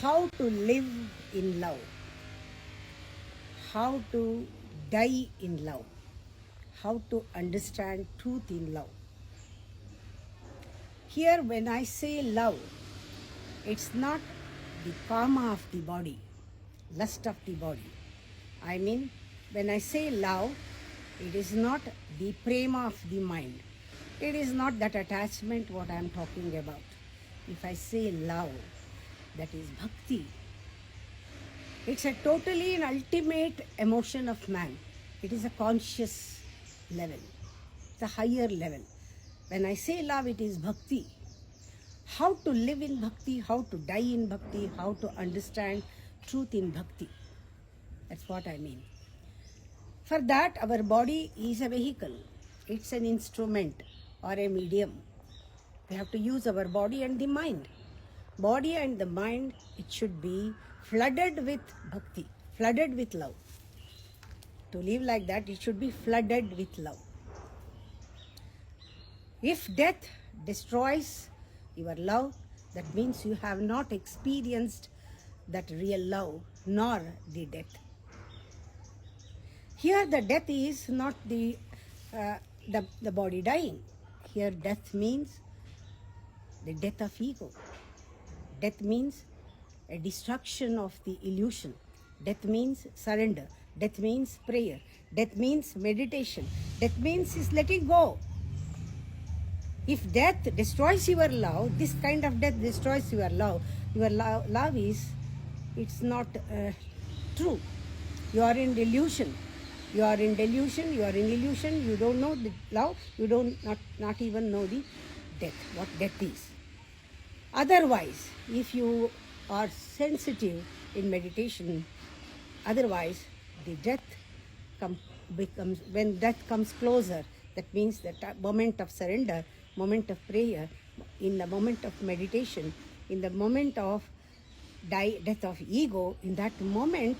how to live in love, how to die in love, how to understand truth in love. Here, when I say love, it's not the karma of the body, lust of the body. I mean, when I say love, it is not the prema of the mind. It is not that attachment what I am talking about. If I say love, that is bhakti. It's a totally and ultimate emotion of man. It is a conscious level. It's a higher level. When I say love, it is bhakti. How to live in bhakti, how to die in bhakti, how to understand truth in bhakti. That's what I mean. For that, our body is a vehicle. It's an instrument or a medium. We have to use our body and the mind. Body and the mind, it should be flooded with bhakti, flooded with love. To live like that, it should be flooded with love. If death destroys your love, that means you have not experienced that real love nor the death. Here the death is not the body dying. Here death means the death of ego. Death means a destruction of the illusion. Death means surrender. Death means prayer. Death means meditation. Death means is letting go. If death destroys your love, this kind of death destroys your love. Your love is, it's not true. You are in delusion. You are in delusion. You are in illusion. You don't know the love. You don't not even know the death. What death is. Otherwise, if you are sensitive in meditation, otherwise the death becomes, when death comes closer, that means that moment of surrender, moment of prayer, in the moment of meditation, in the moment of death of ego, in that moment,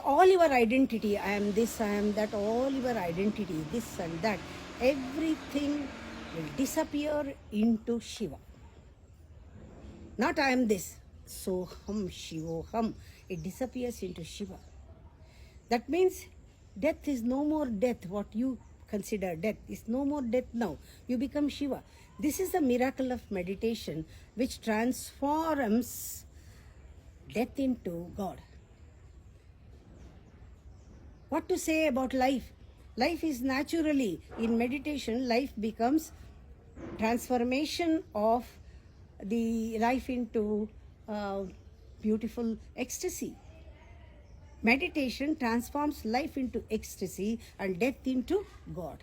all your identity, I am this, I am that, all your identity, this and that, everything will disappear into Shiva. Not I am this, Soham Shivoham. It disappears into Shiva. That means death is no more death. What you consider death is no more death now. You become Shiva. This is the miracle of meditation which transforms death into God. What to say about life? Life is naturally, in meditation, life becomes transformation of the life into beautiful ecstasy. Meditation transforms life into ecstasy and death into God.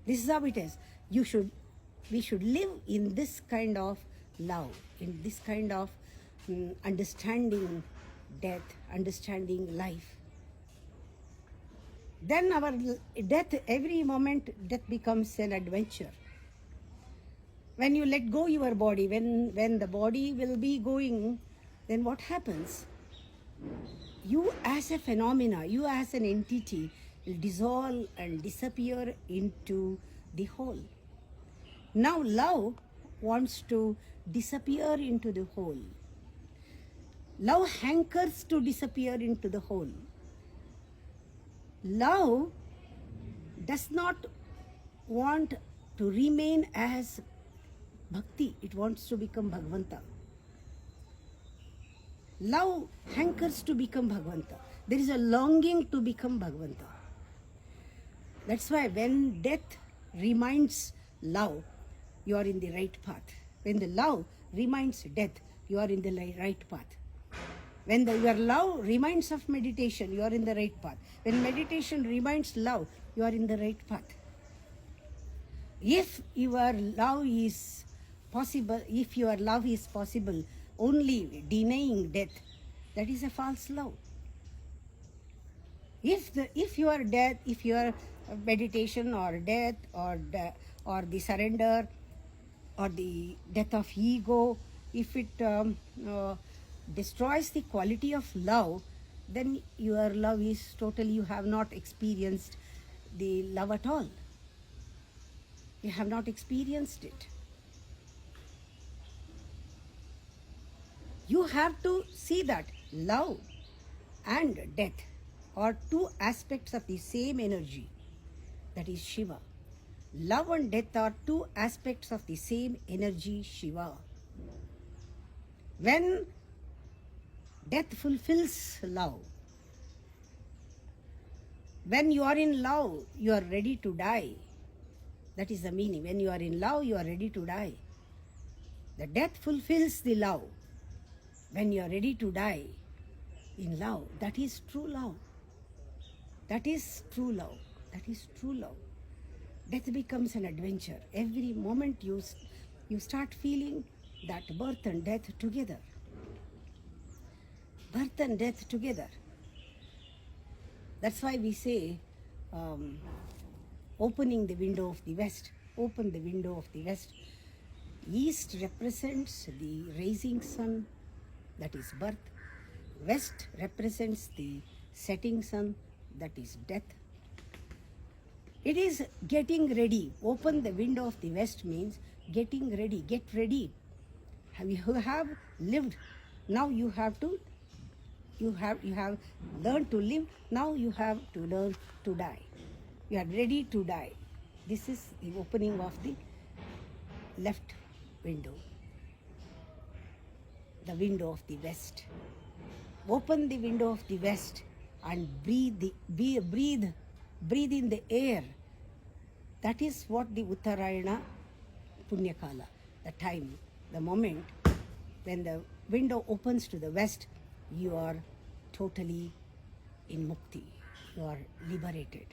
This is how it is. We should live in this kind of love, in this kind of understanding death, understanding life. Then our death, every moment, death becomes an adventure. When you let go your body, when the body will be going, then what happens? You as a phenomena, you as an entity will dissolve and disappear into the whole. Now love wants to disappear into the whole. Love hankers to disappear into the whole. Love does not want to remain as bhakti. It wants to become Bhagavanta. Love hankers to become Bhagavanta. There is a longing to become Bhagavanta. That's why when death reminds love, you are in the right path. When the love reminds death, you are in the right path. When your love reminds of meditation, you are in the right path. When meditation reminds love, you are in the right path. If your love is possible, only denying death, that is a false love. If your meditation or death or the surrender or the death of ego, if it destroys the quality of love, then your love is totally, you have not experienced the love at all. You have not experienced it. You have to see that love and death are two aspects of the same energy, that is Shiva. Love and death are two aspects of the same energy, Shiva. When death fulfills love, when you are in love, you are ready to die. That is the meaning. When you are in love, you are ready to die. The death fulfills the love. When you are ready to die in love, that is true love. That is true love. That is true love. Death becomes an adventure. Every moment you start feeling that birth and death together. Birth and death together. That's why we say, opening the window of the west. Open the window of the west. East represents the rising sun, that is birth. West represents the setting sun, that is death. It is getting ready. Open the window of the west means getting ready. Get ready. You have lived. Now you have learned to live. Now you have to learn to die. You are ready to die. This is the opening of the left window, the window of the west. Open the window of the west and breathe in the air. That is what the Uttarayana Punyakala, the time, the moment when the window opens to the west, you are totally in mukti. You are liberated.